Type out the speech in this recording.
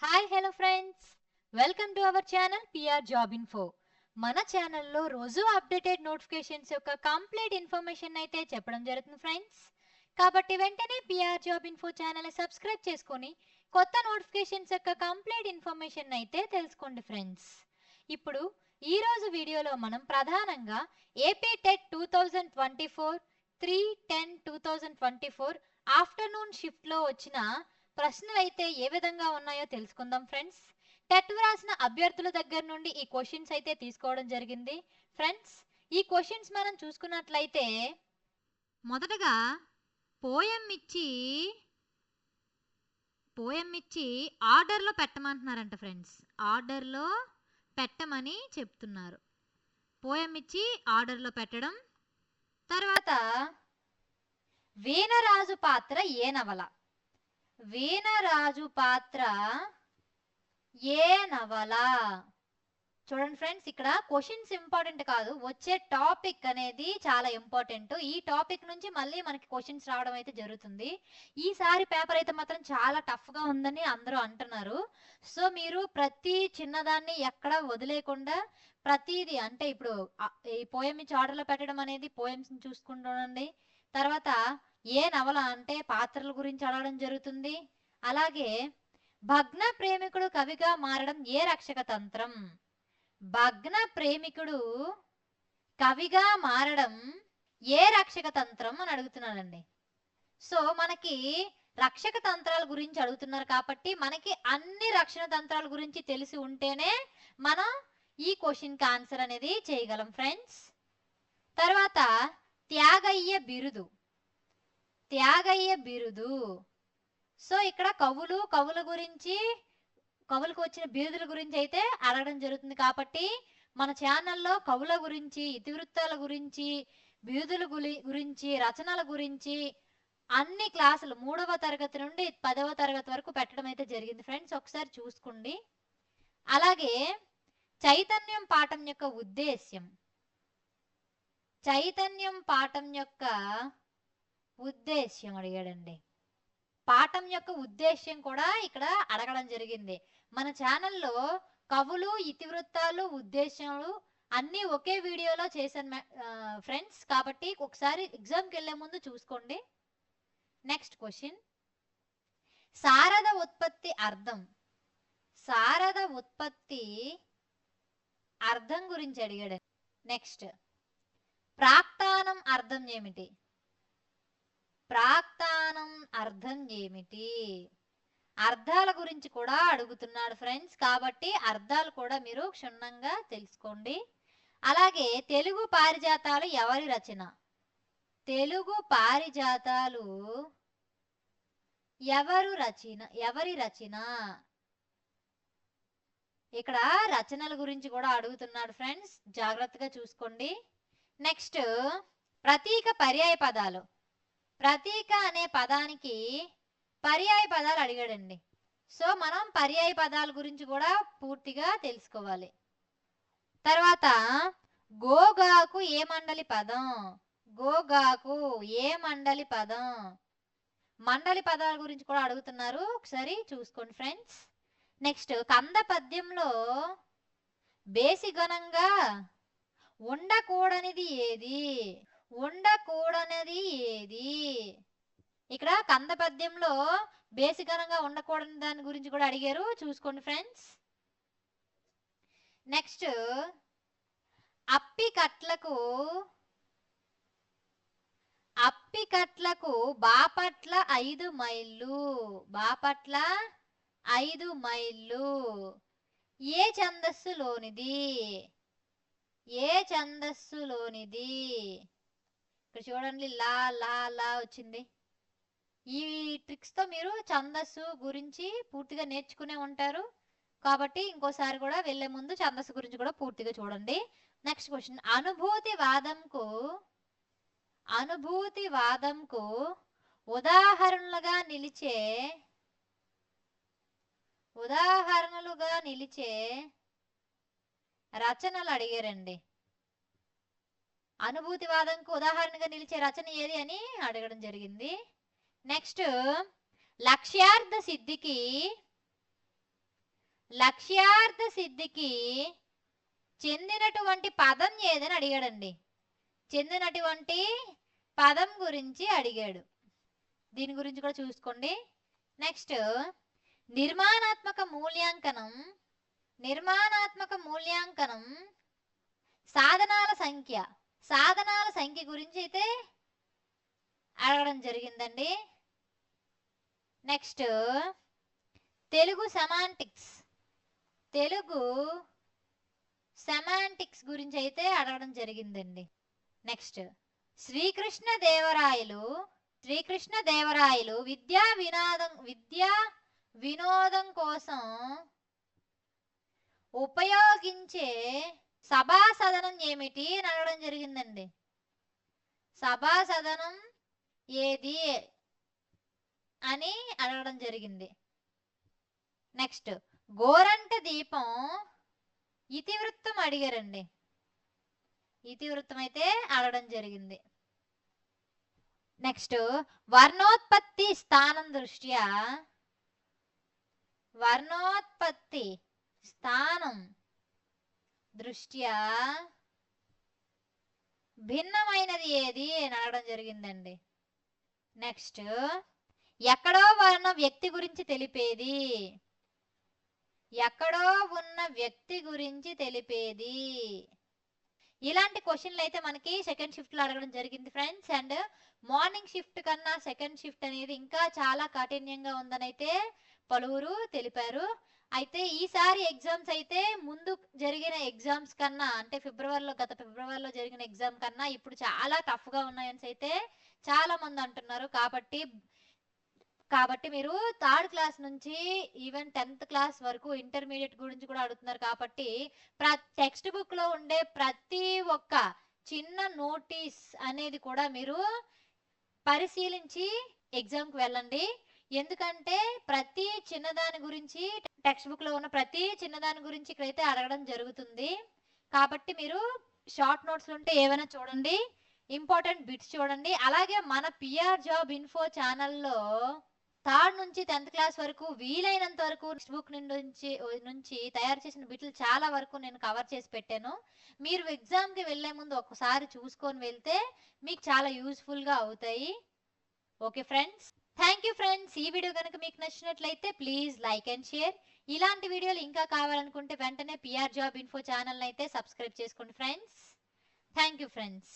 Hi hello friends, welcome to our channel PR job info. మన ఛానల్లో రోజు updated notifications యొక్క కంప్లీట్ ఇన్ఫర్మేషన్ అయితే చెప్పడం జరుగుతుంది ఫ్రెండ్స్. కాబట్టి వెంటనే పిఆర్ జాబ్ ఇన్ఫో ఛానల్ని సబ్స్క్రైబ్ చేసుకొని కొత్త నోటిఫికేషన్స్ యొక్క కంప్లీట్ ఇన్ఫర్మేషన్ అయితే తెలుసుకోండి ఫ్రెండ్స్. ఇప్పుడు ఈ రోజు వీడియోలో మనం ప్రధానంగా ఏపీ టెట్ 2024 3/10/2024 ఆఫ్టర్నూన్ షిఫ్ట్లో వచ్చిన ప్రశ్నలు అయితే ఏ విధంగా ఉన్నాయో తెలుసుకుందాం ఫ్రెండ్స్. టెట్ వ్రాసిన అభ్యర్థుల దగ్గర నుండి ఈ క్వశ్చన్స్ అయితే తీసుకోవడం జరిగింది ఫ్రెండ్స్. ఈ క్వశ్చన్స్ మనం చూసుకున్నట్లయితే మొదటగా పోయం ఇచ్చి ఆర్డర్లో పెట్టమంటున్నారంట ఫ్రెండ్స్. ఆర్డర్లో పెట్టమని చెప్తున్నారు. పోయం ఇచ్చి ఆర్డర్లో పెట్టడం. తర్వాత వీణరాజు పాత్ర ఏ నవల? వీణరాజు పాత్ర ఏ నవల? చూడండి ఫ్రెండ్స్, ఇక్కడ క్వశ్చన్స్ ఇంపార్టెంట్ కాదు, వచ్చే టాపిక్ అనేది చాలా ఇంపార్టెంట్. ఈ టాపిక్ నుంచి మళ్ళీ మనకి క్వశ్చన్స్ రావడం అయితే జరుగుతుంది. ఈసారి పేపర్ అయితే మాత్రం చాలా టఫ్గా ఉందని అందరూ అంటున్నారు. సో మీరు ప్రతి చిన్నదాన్ని ఎక్కడ వదిలేకుండా ప్రతిదీ, అంటే ఇప్పుడు ఈ పోయం ఇచ్చి ఆర్డర్లో పెట్టడం అనేది పోయమ్స్ని చూసుకుంటుండండి. తర్వాత ఏ నవల అంటే పాత్రల గురించి అడగడం జరుగుతుంది. అలాగే భగ్న ప్రేమికుడు కవిగా మారడం ఏ రక్షక తంత్రం? భగ్న ప్రేమికుడు కవిగా మారడం ఏ రక్షక తంత్రం అని అడుగుతున్నాడండి. సో మనకి రక్షక తంత్రాల గురించి అడుగుతున్నారు కాబట్టి మనకి అన్ని రక్షణ తంత్రాల గురించి తెలిసి ఉంటేనే మనం ఈ క్వశ్చన్కి ఆన్సర్ అనేది చేయగలం ఫ్రెండ్స్. తర్వాత త్యాగయ్య బిరుదు. సో ఇక్కడ కవుల గురించి, కవులకు వచ్చిన బిరుదుల గురించి అయితే అడగడం జరుగుతుంది కాబట్టి మన ఛానల్లో కవుల గురించి, ఇతివృత్తాల గురించి, బిరుదుల గురించి, రచనల గురించి అన్ని క్లాసులు 3వ తరగతి నుండి 10వ తరగతి వరకు పెట్టడం అయితే జరిగింది ఫ్రెండ్స్. ఒకసారి చూసుకోండి. అలాగే చైతన్యం పాఠం యొక్క ఉద్దేశ్యం. చైతన్యం పాఠం యొక్క ఉద్దేశ్యం అడిగాడండి. పాఠం యొక్క ఉద్దేశ్యం కూడా ఇక్కడ అడగడం జరిగింది. మన ఛానల్లో కవులు, ఇతివృత్తాలు, ఉద్దేశాలు అన్నీ ఒకే వీడియోలో చేశాను ఫ్రెండ్స్. కాబట్టి ఒకసారి ఎగ్జామ్కి వెళ్ళే ముందు చూసుకోండి. నెక్స్ట్ క్వశ్చన్, శారద ఉత్పత్తి అర్థం. శారద ఉత్పత్తి అర్థం గురించి అడిగాడు. నెక్స్ట్ ప్రాక్తానం అర్థం ఏమిటి? ప్రాక్తానం అర్థం ఏమిటి? అర్థాల గురించి కూడా అడుగుతున్నాడు ఫ్రెండ్స్. కాబట్టి అర్థాలు కూడా మీరు క్షుణ్ణంగా తెలుసుకోండి. అలాగే తెలుగు పారిజాతాలు ఎవరి రచన? తెలుగు పారిజాతాలు ఎవరి రచన? ఇక్కడ రచనల గురించి కూడా అడుగుతున్నాడు ఫ్రెండ్స్, జాగ్రత్తగా చూసుకోండి. నెక్స్ట్ ప్రతీక పర్యాయ పదాలు. ప్రతీక అనే పదానికి పర్యాయ పదాలు అడిగాడండి. సో మనం పర్యాయ పదాల గురించి కూడా పూర్తిగా తెలుసుకోవాలి. తర్వాత గోగాకు ఏ మండలి పదం? గోగాకు ఏ మండలి పదం? మండలి పదాల గురించి కూడా అడుగుతున్నారు, ఒకసారి చూసుకోండి ఫ్రెండ్స్. నెక్స్ట్ కంద పద్యంలో బేసిగణంగా ఉండకూడనిది ఏది? ఉండకూడనిది ఏది? ఇక్కడ కంద పద్యంలో బేసికరంగా ఉండకూడని దాని గురించి కూడా అడిగారు, చూసుకోండి ఫ్రెండ్స్. నెక్స్ట్ అప్పికట్లకు బాపట్ల 5 మైళ్ళు. బాపట్ల 5 మైళ్ళు ఏ ఛందస్సులోనిది? ఏ ఛందస్సులోనిది? ఇక్కడ చూడండి, లా లా లా వచ్చింది. ఈ ట్రిక్స్తో మీరు ఛందస్సు గురించి పూర్తిగా నేర్చుకునే ఉంటారు కాబట్టి ఇంకోసారి కూడా వెళ్ళే ముందు ఛందస్సు గురించి కూడా పూర్తిగా చూడండి. నెక్స్ట్ క్వశ్చన్, అనుభూతివాదంకు ఉదాహరణలుగా నిలిచే రచనలు అడిగారండి. అనుభూతివాదంకు ఉదాహరణగా నిలిచే రచన ఏది అని అడగడం జరిగింది. నెక్స్ట్ లక్ష్యార్థ సిద్ధికి లక్ష్యార్థ సిద్ధికి చెందినటువంటి పదం ఏదని అడిగాడండి. చెందినటువంటి పదం గురించి అడిగాడు. దీని గురించి కూడా చూసుకోండి. నెక్స్ట్ నిర్మాణాత్మక మూల్యాంకనం. నిర్మాణాత్మక మూల్యాంకనం సాధనాల సంఖ్య. సాధనాల సంఖ్య గురించి అయితే అడగడం జరిగిందండి. Next Telugu semantics. Telugu semantics గురించి అయితే అడగడం జరిగిందండి. నెక్స్ట్ శ్రీకృష్ణదేవరాయలు విద్యా వినోదం కోసం ఉపయోగించే సభా సదనం ఏమిటి అని అడగడం జరిగిందండి. సభా సదనం ఏది అని అడగడం జరిగింది. నెక్స్ట్ గోరంట దీపం ఇతివృత్తం అడిగారండి. ఇతివృత్తం అయితే అడగడం జరిగింది. నెక్స్ట్ వర్ణోత్పత్తి స్థానం దృష్ట్యా. వర్ణోత్పత్తి స్థానం దృష్ట్యా భిన్నమైనది ఏది అని అడగడం జరిగిందండి. నెక్స్ట్ ఎక్కడో ఉన్న వ్యక్తి గురించి తెలిపేది. ఎక్కడో ఉన్న వ్యక్తి గురించి తెలిపేది. ఇలాంటి క్వశ్చన్లు అయితే మనకి సెకండ్ షిఫ్ట్ లో అడగడం జరిగింది ఫ్రెండ్స్. అండ్ మార్నింగ్ షిఫ్ట్ కన్నా సెకండ్ షిఫ్ట్ అనేది ఇంకా చాలా కాఠిన్యంగా ఉందని అయితే పలువురు తెలిపారు. అయితే ఈసారి ఎగ్జామ్స్ అయితే ముందు జరిగిన ఎగ్జామ్స్ కన్నా, అంటే గత ఫిబ్రవరిలో జరిగిన ఎగ్జామ్ కన్నా ఇప్పుడు చాలా టఫ్ గా ఉన్నాయని అయితే చాలా మంది అంటున్నారు. కాబట్టి మీరు థర్డ్ క్లాస్ నుంచి ఈవెన్ 10th క్లాస్ వరకు ఇంటర్మీడియట్ గురించి కూడా అడుగుతున్నారు. కాబట్టి టెక్స్ట్ బుక్ లో ఉండే ప్రతి ఒక్క చిన్న నోటీస్ అనేది కూడా మీరు పరిశీలించి ఎగ్జామ్ కి వెళ్ళండి. ఎందుకంటే ప్రతి చిన్నదాని గురించి టెక్స్ట్ బుక్ లో ఉన్న ప్రతి చిన్నదాని గురించి ఇక్కడైతే అడగడం జరుగుతుంది. కాబట్టి మీరు షార్ట్ నోట్స్ ఉంటే ఏమైనా చూడండి, ఇంపార్టెంట్ బిట్స్ చూడండి. అలాగే మన పిఆర్ జాబ్ ఇన్ఫో ఛానల్లో థర్డ్ నుంచి 10th క్లాస్ వరకు వీలైనంత వరకు టెక్స్ట్ బుక్ నుంచి తయారు చేసిన బిట్లు చాలా వరకు నేను కవర్ చేసి పెట్టాను. మీరు ఎగ్జామ్ కి వెళ్లే ముందు ఒకసారి చూసుకొని వెళ్తే మీకు చాలా యూస్ఫుల్ గా అవుతాయి. Okay friends, thank you friends. ఈ వీడియో కనుక మీకు నచ్చినట్లయితే ప్లీజ్ లైక్ అండ్ షేర్. ఇలాంటి వీడియోలు ఇంకా కావాలనుకుంటే వెంటనే పిఆర్ జాబ్ ఇన్ఫో ఛానల్ అయితే సబ్స్క్రైబ్ చేసుకోండి ఫ్రెండ్స్. Thank you friends.